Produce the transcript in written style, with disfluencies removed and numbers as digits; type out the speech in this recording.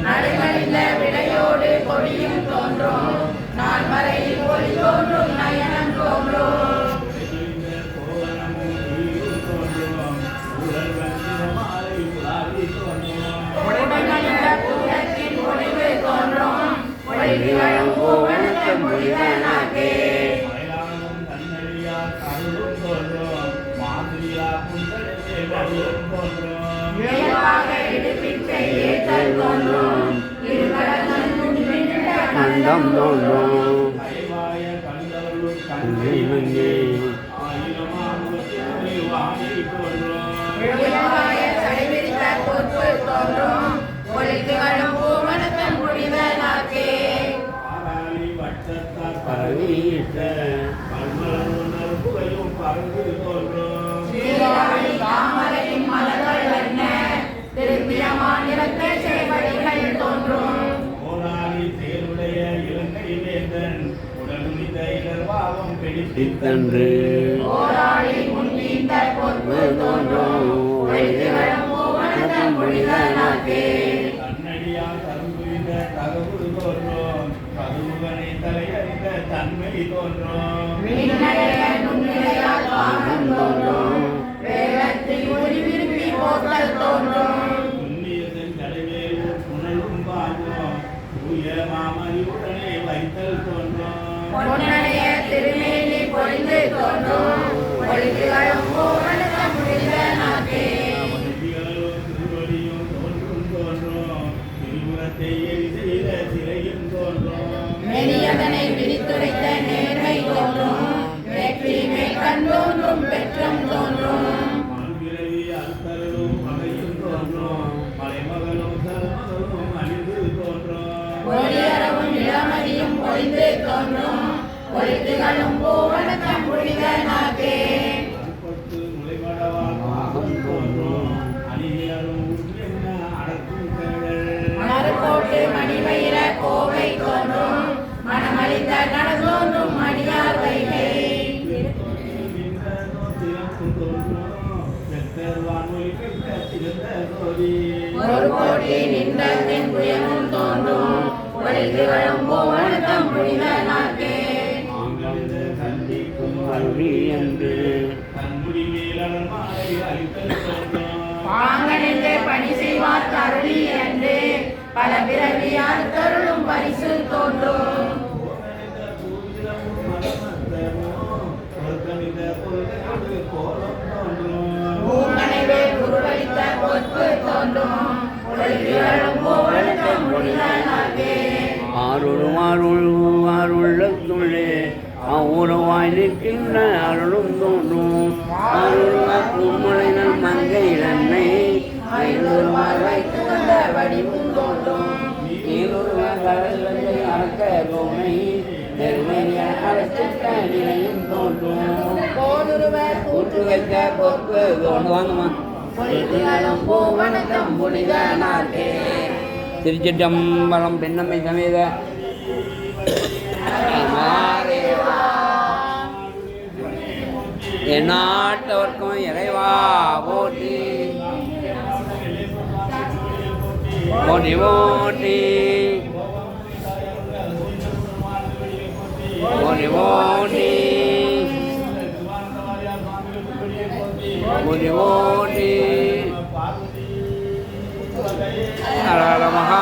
நடுமணிந்த விடையோடு கொடியும் தோன்றும் நான் மறையில் ஒளி தோன்றும் நயனம் தோன்றும் உடைமணிந்த பூரத்தின் ஒளிவு தோன்றும் ஒளிவு வழங்கும் முடிவனாகே கண்டம் தோன்றும் தாமரையின் மலர்கள் என்ன திருப்பிய மாநிலத்தை செய்வடிகள் தோன்றும் பிடித்தன்று போராளி முன்னிந்த பொறுப்பு தோன்றும் தன்மை தோன்றும் வேகத்தில் ஒளி விரும்பி போக்கல் தோன்றும் மாமறிவுடனே வைத்தல் தோன்றும் பொன்னைய திருமேனி பொழிந்து தோன்றும் ஒளிகளும் பூவனத்த முடிந்த நாட்டே திருவடியும் தோன்றும் தோன்றும் திருபுறத்தை எரி செய்த சிறையும் தோன்றும் மெனியதனை விரித்துரைத்த நேர்மை தோன்றும் வெற்றி மேல் கண்டோன்றும் பெற்றம் தோன்றும் மாண்பிறவி அல்தரும் மகையும் தோன்றும் மலைமகளும் சரமகளும் அழிந்து தோன்றும் ஒளியரவும் இளமதியும் பொழிந்து தோன்றும் ஒளிகளும் பூவனத்த முடிந்த நாட்டே பட்டு முளைமடவால் பாகம் தோன்றும் அணியரும் என்ன அடக்கும் கேழல் மறுபோட்டு மணிவயிர கோவை தோன்றும் மனமளித்த நடந்தோன்றும் மணியார் வைகை ஒரு கோட்டி நின்ற தென் புயமும் தோன்றும் ஒளிகளும் பூவனத்தம் முடிந்த நாட்டே பாங்கனின்றே பணி செய்வார் கருளி என்று பல பிறவியார் தருளும் பரிசு தோன்றும் பூங்கனைவே குருவளித்த பொறுப்பு தோன்றும் ஒளிகளும் பூவனத்தம் முடிந்த நாட்டே ஆருள்ளத்துள்ளே அவ்வுறவாய் நிற்கின்ற அருளும் தோன்றும் அருள்மலைகள் மங்கை நன்மை ஐநூறுமார் வைத்து வந்த வடிவும் தோன்றும் அறக்க கோமை நெருமைய அரசிட்ட நிலையும் தோன்றும் போதுருவர் கூட்டு வைக்க பொறுப்பு தோன்றுவாங்கம்மா. ஒளிகளும் பூவனத்தம் முடிந்த நாட்டே திருச்சிற்றம்பலம் பெண்ணம்மை சமேத எந்நாட்டவர்க்கும் இறைவா போற்றி போற்றி போற்றி போற்றி போற்றி போற்றி போற்றி ஹர ஹர மகா